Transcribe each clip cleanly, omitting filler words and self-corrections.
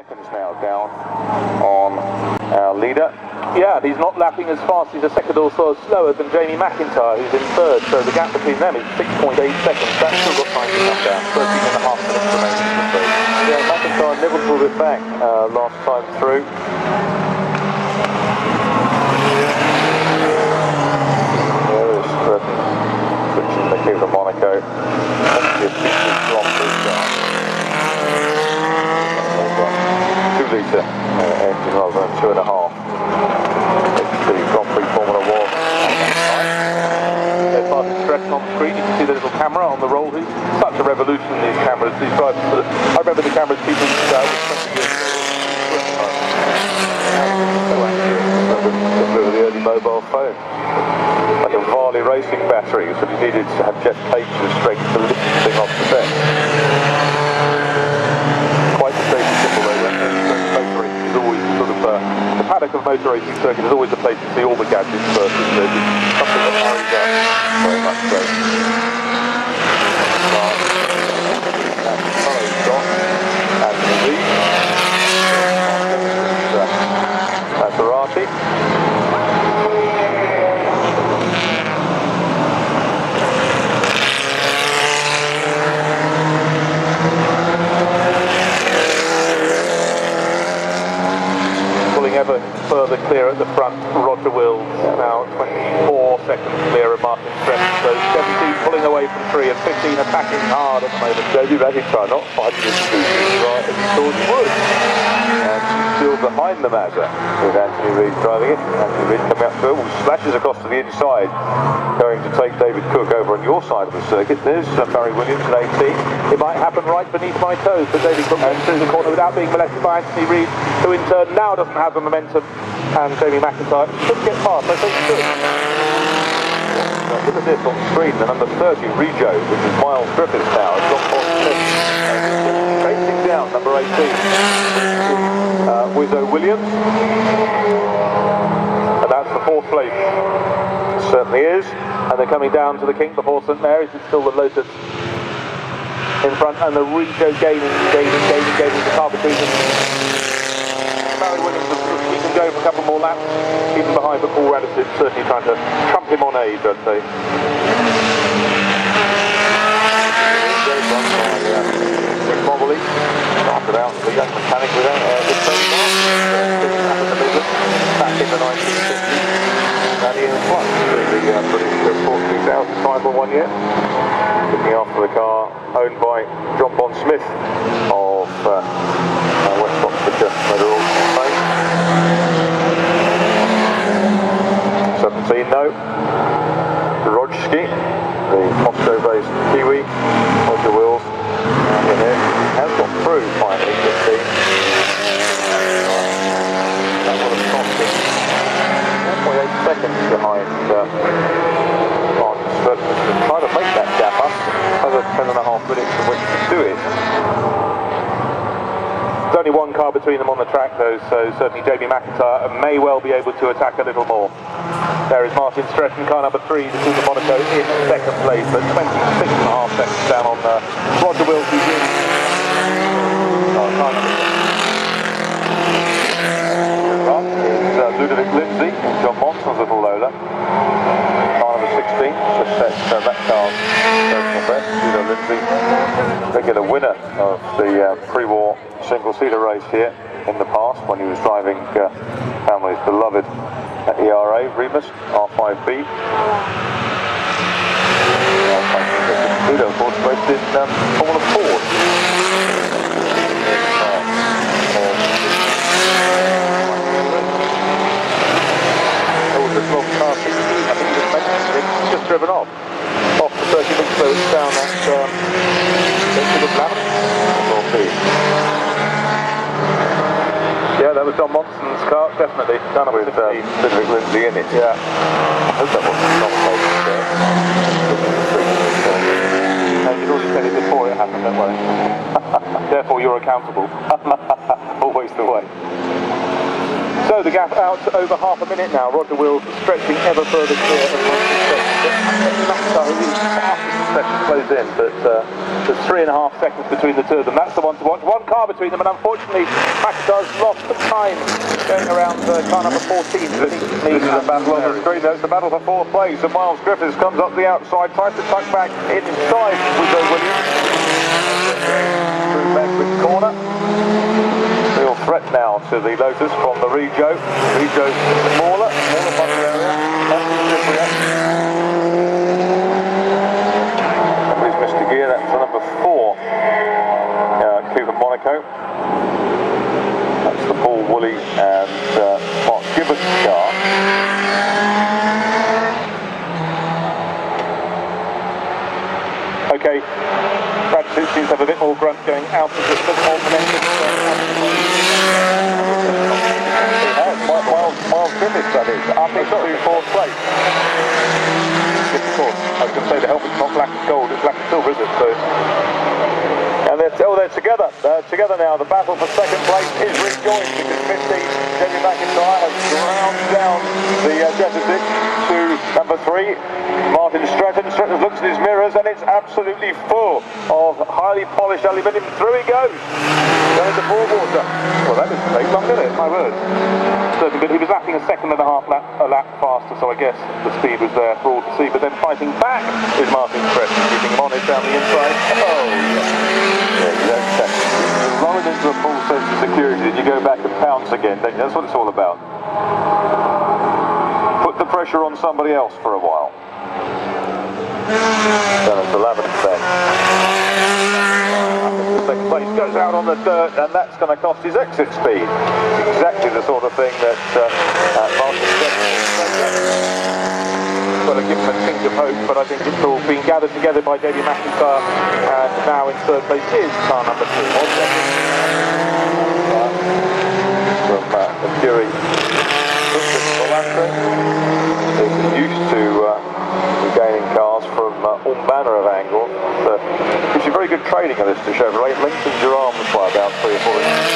seconds now down on our leader. Yeah, he's not lapping as fast, he's a second or so slower than Jamie McIntyre, who's in third, so the gap between them is 6.8 seconds. That's still got time to come down, 13.5 minutes remaining in the race. Yeah, McIntyre nibbled a little bit back last time through. There's switching the Cup of Monaco. Plenty of features from this car. 2-litre engine rather than 2.5. It's the Grand Prix Formula 1. There's Martin Stretton on the screen. You can see the little camera on the roll. Such a revolution in these cameras. These drivers. I remember the cameras people used to have 20 years ago. With the early mobile phone. Like a Varley racing battery, so you needed to have jet tapes and strength to lift the thing off the set. Quite the same simple though, motor racing is always sort of, the paddock of motor racing circuit is always a place to see all the gadgets first, isn't it? It's something that hurries up very much so. Maserati. Ever further clear at the front, Roger Wills now 24 seconds clear of Martin Stretton, so 17 pulling away from 3 and 15 attacking hard at the moment. Jamie McIntyre not fighting his position right as GoodWood, and still behind the Mazda with Anthony Reid driving it. Anthony Reid coming up to him, slashes across to the inside, going to take David Cook over on your side of the circuit. There's Barry Williams at 18. It might happen right beneath my toes, but David Cook goes through the corner without being molested by Anthony Reid, who in turn now doesn't have the momentum, and Jamie McIntyre should get past. I think he should. Look at this on the screen, the number 30 Rejo, which is Miles Griffiths now, has got on Smith. Chasing down number 18, Wizzo Williams, and that's the 4th place. It certainly is, and they're coming down to the King before St Mary's. It's still the Lotus in front, and the Rejo gaining the car between them. Barry Williams he can go for a couple more laps, even behind, but Paul Radisson certainly trying to trump him on age, I'd say. Rick Mobley started out the young mechanic without the same car. Back in the 1950s. And he was one. The British Sport 2000 title 1 year. Looking after the car owned by John Bond Smith of West Oxfordshire Motor Auction. 17 no. Rojski, the Moscow-based Kiwi, Roger Wills, in here, has got through finally, 15. That would have cost him 1.8 seconds behind Martin Stretton. Trying to make that gap up, another 10.5 minutes in which to do it. There's only one car between them on the track though, so certainly Jamie McIntyre may well be able to attack a little more. There is Martin Stretton, car number 3, the Cup of Monaco in 2nd place, but 26.5 seconds down on Roger Wills, who's in. Car number 6. Ludovic Lindsay in John Monson's little Lola. Car number 16, just set that car's personal best. Ludo Lindsay, regular winner of the pre-war single-seater race here in the past when he was driving family's beloved ERA, Remus, R5B. Ludo, of course, raced in Formula Ford. This long car 16, I think you just mentioned it, it's just driven off the circuit, looks so it's down at the Black. Yeah, that was John Monson's car, definitely. Done with Ludovic Lindsay in it. Yeah. I hope that wasn't nominated there. No, you'd already said it before it happened, don't worry. Therefore you're accountable. Always the way. So the gap out to over half a minute now. Roger Wills stretching ever further clear of close in, but there's 3.5 seconds between the two of them. That's the one to watch. One car between them, and unfortunately, McIntyre's lost the time going around car number 14. This is a battle on the street. It's the battle for 4th place, and Miles Griffiths comes up the outside, tries to tuck back inside with Williams. Through Madgwick corner. Real threat now to the Lotus from the Rejo. Rejo's smaller bumper area. Nobody's missed a gear. That's the number 4 Coupe Monaco. That's the Paul Woolley and Mark Gibbons car. Okay, Brad seems to have a bit more grunt going out of the more momentum. Miles Griffiths, that is, up into 4th place. Yes, of course. I was going to say the helmet's not black and gold, it's black and silver, is it? So. And they're together. They're together now. The battle for 2nd place is rejoined because 15, Jamie McIntyre has ground down the deficit to number 3, Martin Stratton. Stratton looks at his mirrors and it's absolutely full of highly polished aluminium. Through he goes. Going into 4 water. Well, that didn't take long, did it? My word. Certainly, but he was lapping a 2.5 lap faster, so I guess the speed was there for all to see. But then fighting back is Martin Stratton, keeping him honest down the inside. Oh, yeah, roll it into a full sense of security and you go back and pounce again, don't you? That's what it's all about. Put the pressure on somebody else for a while. Then it's 11th then. The 2nd place goes out on the dirt and that's going to cost his exit speed. Exactly the sort of thing that Martin said. Well, I give him a tinge of hope, but I think it's all been gathered together by Davey McIntyre, and now in 3rd place is car number 2. From the Fury is used to regaining cars from all manner of angles. Gives you very good training of this to Chevrolet. It lengthens your arms by about 3 or 4 inches.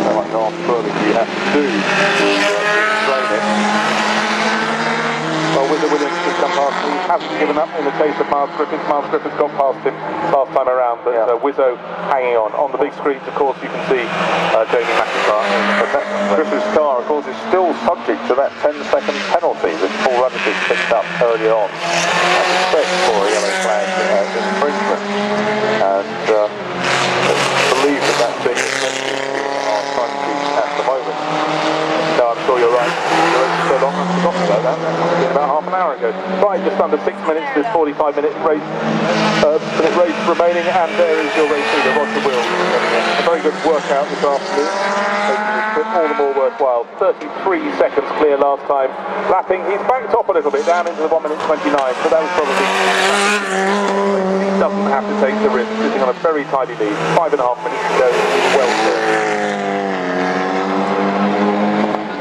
How much arm further do you have to do to train it? Well, Wizard Williams has come past him. He hasn't given up in the case of Miles Griffiths. Miles Griffiths got past him last time around, but Wizzo hanging on. On the big screens, of course, you can see Jamie McIntyre. But that Griffiths' car, of course, is still subject to that 10-second penalty that Paul Rutherford picked up early on. I suspect for a yellow flag infringement. And believe that that's being attempted on front sheet at the moment. No, I'm sure you're right. The race is so long, I've forgotten about that. It's been about half an hour ago. Right, just under 6 minutes. There's 45-minute race remaining, and there is your race leader, Roger Wills. A very good workout this afternoon. All the more worthwhile. 33 seconds clear last time. Lapping, he's backed up a little bit, down into the 1 minute 29, so that was probably... He doesn't have to take the risk, sitting on a very tidy lead. 5.5 minutes to go. Well clear.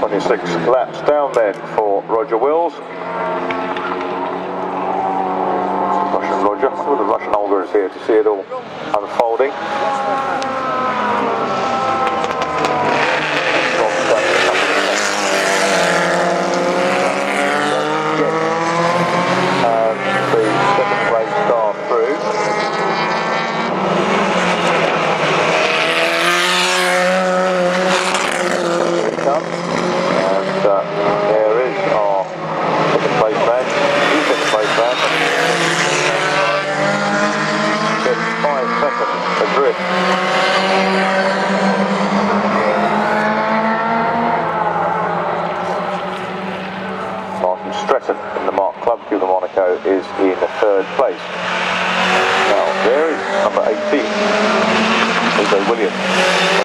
26 laps down then for Roger Wills. Russian Roger. Well, the Russian Olga is here to see it all unfolding. And the 2nd place car through. Here it comes. There is our 2nd place man, new 2nd place man. 5 seconds adrift. Martin Stratton in the Mark Club Coupe Monaco is in 3rd place. Now there is number 18, Williams.